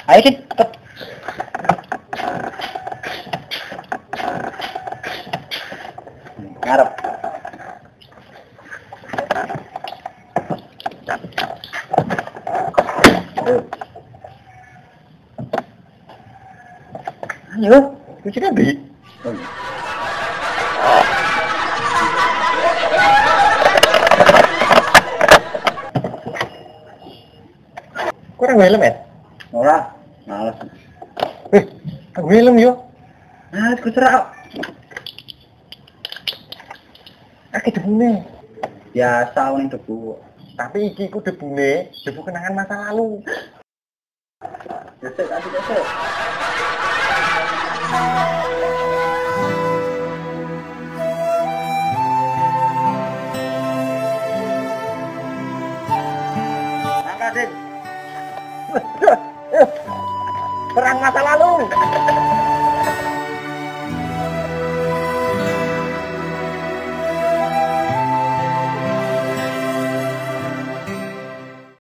Ayo, Din, cepet. Ngarep. Ayo, kunci kan di. Kurang helm ya? Ora, males. Aku helm yo. Nah, aku serak. Aku debune. Biasa wong debu. Tapi iki ku debune, debu kenangan masa lalu. Besok tadi besok. Angkat, Din. Perang masa lalu.